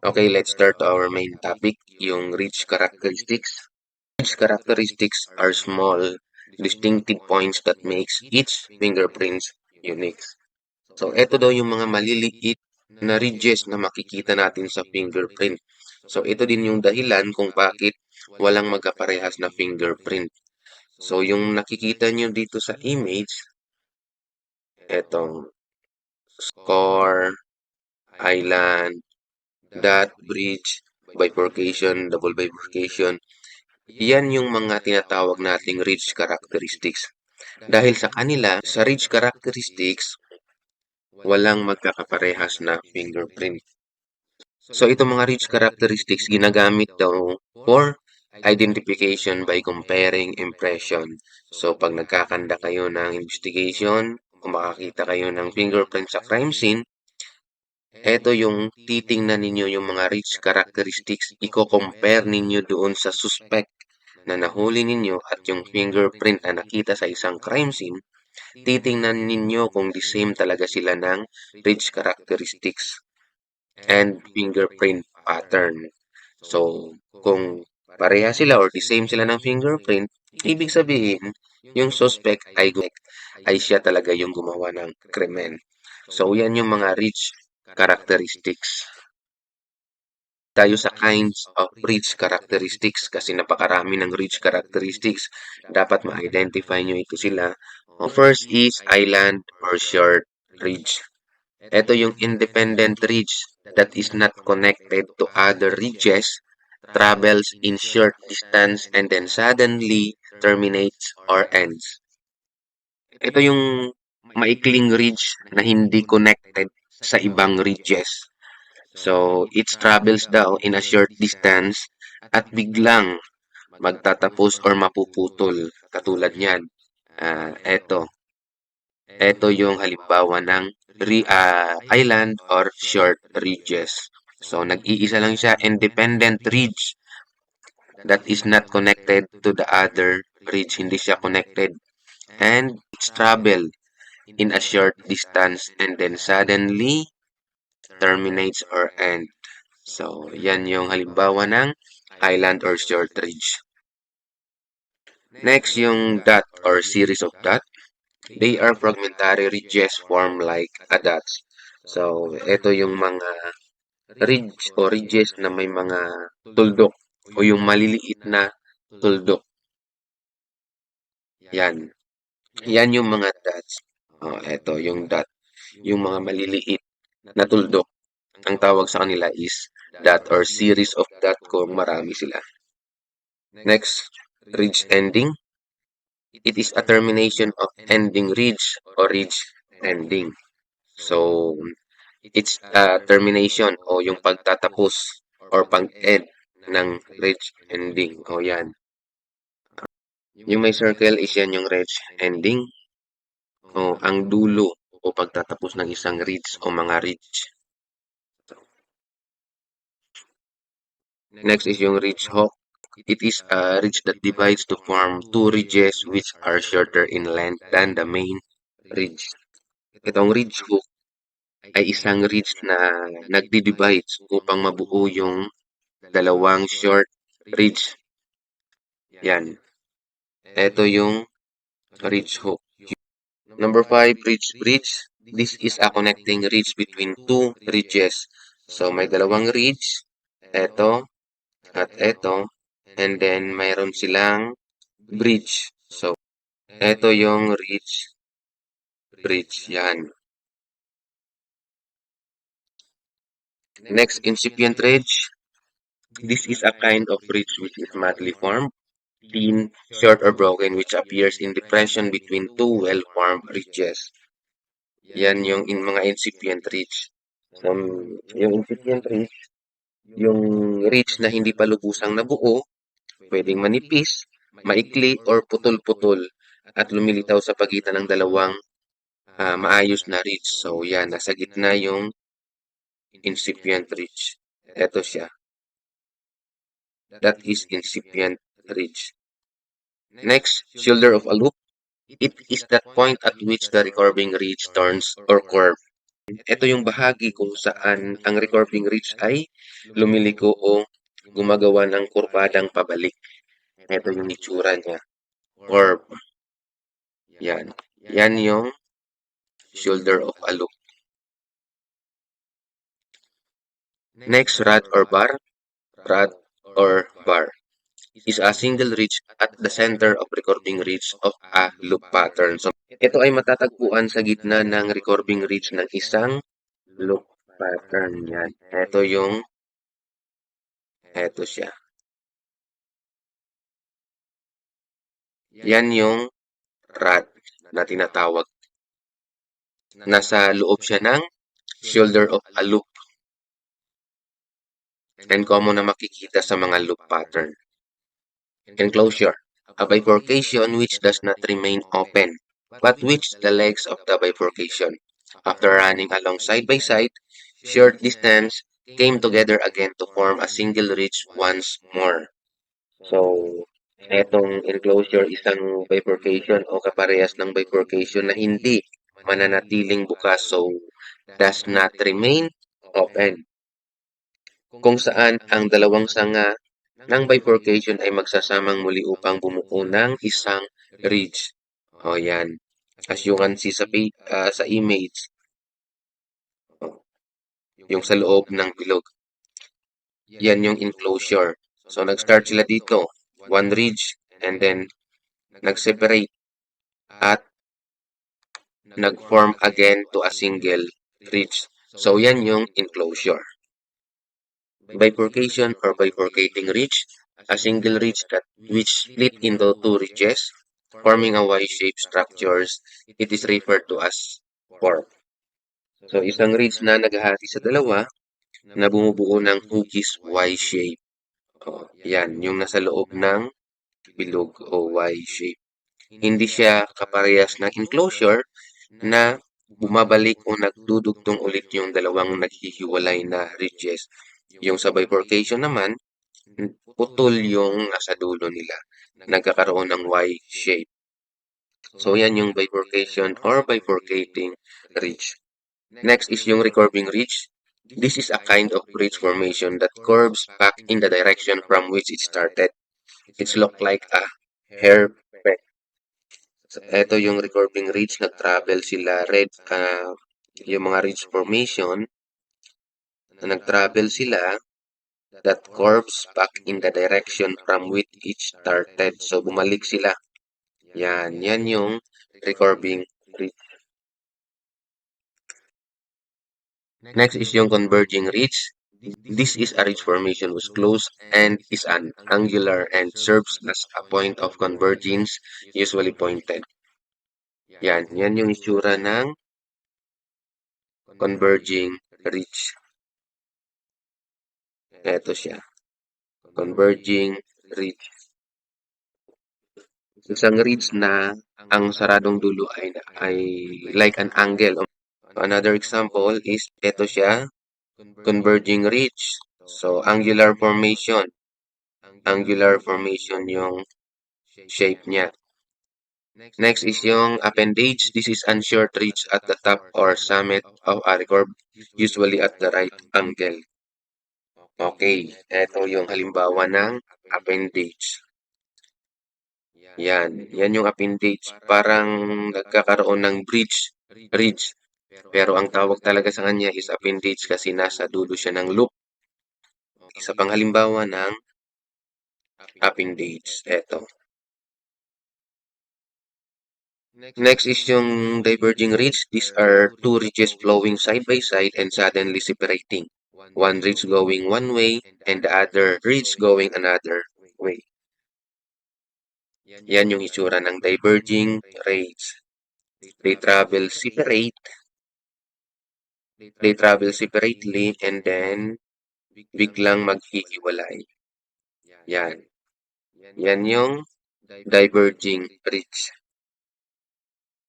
Okay, let's start our main topic, yung ridge characteristics. Ridge characteristics are small, distinctive points that makes each fingerprint unique. So, ito daw yung mga maliliit na ridges na makikita natin sa fingerprint. So, ito din yung dahilan kung bakit walang magkaparehas na fingerprint. So, yung nakikita nyo dito sa image, etong score, island, dot, bridge, bifurcation, double bifurcation, yan yung mga tinatawag nating ridge characteristics. Dahil sa kanila, sa ridge characteristics, walang magkakaparehas na fingerprint. So itong mga ridge characteristics ginagamit daw for identification by comparing impression. So pag nagkakanda kayo ng investigation, kung makakita kayo ng fingerprint sa crime scene, eto yung titingnan ninyo yung mga ridge characteristics, i-compare ninyo doon sa suspect na nahuli ninyo at yung fingerprint na nakita sa isang crime scene, titingnan ninyo kung the same talaga sila ng ridge characteristics and fingerprint pattern. So, kung pareha sila or the same sila ng fingerprint, ibig sabihin, yung suspect ay siya talaga yung gumawa ng krimen. So, yan yung mga ridge characteristics. Tayo sa kinds of ridge characteristics kasi napakarami ng ridge characteristics. Dapat ma-identify nyo ito sila. First is island or short ridge. Ito yung independent ridge that is not connected to other ridges, travels in short distance and then suddenly terminates or ends. Ito yung maikling ridge na hindi connected sa ibang ridges. So, it travels daw in a short distance at biglang magtatapos or mapuputol. Katulad niyan. Eto. Ito yung halimbawa ng island or short ridges. So, nag-iisa lang siya, independent ridge that is not connected to the other ridge. Hindi siya connected. And it's travel in a short distance and then suddenly terminates or end. So, yan yung halimbawa ng island or short ridge. Next, yung dot or series of dot. They are fragmentary ridges formed like a dots. So, ito yung mga ridge o ridges na may mga tuldok o yung maliliit na tuldok. Yan. Yan yung mga dots. Ito yung dot. Yung mga maliliit na tuldok. Ang tawag sa kanila is dot or series of dot kung marami sila. Next, ridge ending. It is a termination of ending ridge or ridge ending. So, it's a termination o yung pagtatapos or pag-end ng ridge ending. O yan. Yung may circle is yan yung ridge ending o ang dulo o pagtatapos ng isang ridge o mga ridge. Next is yung ridge hook. It is a ridge that divides to form two ridges which are shorter in length than the main ridge. Itong ridge hook ay isang ridge na nagdi-divide upang mabuo yung dalawang short ridge. Yan. Ito yung ridge hook. Number 5, ridge bridge. This is a connecting ridge between two ridges. So, may dalawang ridge. Ito at ito. And then, mayroon silang bridge. So, ito yung ridge bridge. Yan. Next, incipient ridge. This is a kind of ridge which is madly formed, thin, short or broken, which appears in depression between two well-formed ridges. Yan yung mga incipient ridge. So, yung incipient ridge, yung ridge na hindi pa lubusang nabuo, pwedeng manipis, maikli, or putol-putol at lumilitaw sa pagitan ng dalawang maayos na ridge. So, yan, nasa gitna yung incipient ridge. Ito siya. That is incipient ridge. Next, shoulder of a loop. It is that point at which the recurving ridge turns or curve. ito yung bahagi kung saan ang recurving ridge ay lumiliko o gumagawa ng kurbadang pabalik. Ito yung itsura niya. Curve. Yan. Yan yung shoulder of a loop. Next, rod or bar. Rod or bar is a single ridge at the center of recurving ridge of a loop pattern. So, ito ay matatagpuan sa gitna ng recurving ridge ng isang loop pattern. Yan. Ito siya. Yan yung rod na tinatawag. Nasa loob siya ng shoulder of a loop and common na makikita sa mga loop pattern. Enclosure. A bifurcation which does not remain open, but which the legs of the bifurcation, after running along side by side, short distance, came together again to form a single ridge once more. So, etong enclosure isang bifurcation o kaparehas ng bifurcation na hindi mananatiling bukas, so does not remain open, kung saan ang dalawang sanga ng bifurcation ay magsasamang muli upang bumuo ng isang ridge. O yan. As you can see sa image, yung sa loob ng bilog. Yan yung enclosure. So, nag-start sila dito. One ridge, and then nag-separate at nag-form again to a single ridge. So, yan yung enclosure. Bifurcation or bifurcating ridge, a single ridge which split into two ridges, forming a Y-shaped structures, it is referred to as fork. So, isang ridge na naghahati sa dalawa na bumubuo ng hugis Y-shape. Yan, yung nasa loob ng bilog o Y-shape. Hindi siya kaparehas ng enclosure na bumabalik o nagdudugtong ulit yung dalawang naghihiwalay na ridges. Yung sa bifurcation naman, putol yung nasa dulo nila. Nagkakaroon ng Y-shape. So, yan yung bifurcation or bifurcating ridge. Next is yung recurving ridge. This is a kind of ridge formation that curves back in the direction from which it started. It's look like a hairpin. So, ito yung recurving ridge. Nag-travel sila yung mga ridge formation. Nag-travel sila that curves back in the direction from which it started. So, bumalik sila. Yan yung recurving ridge. Next is yung converging ridge. This is a ridge formation whose close end is an angular and serves as a point of convergence, usually pointed. Yan yung itsura ng converging ridge. Ito siya. Converging ridge. Isang ridge na ang saradong dulo ay like an angle. Another example is ito siya, converging ridge. So, angular formation. Angular formation yung shape niya. Next is yung appendage. This is a short ridge at the top or summit of a curve, usually at the right angle. Okay, ito yung halimbawa ng appendage. Yan yung appendage. Parang nagkakaroon ng ridge. Pero ang tawag talaga sa kanya is appendage kasi nasa dulo siya ng loop. Isa pang halimbawa ng appendage. Ito. Next is yung diverging ridge. These are two ridges flowing side by side and suddenly separating. One ridge going one way and the other ridge going another way. Yan yung itsura ng diverging ridge. They travel separately and then biglang maghihiwalay. Yan. Yan yung diverging ridge.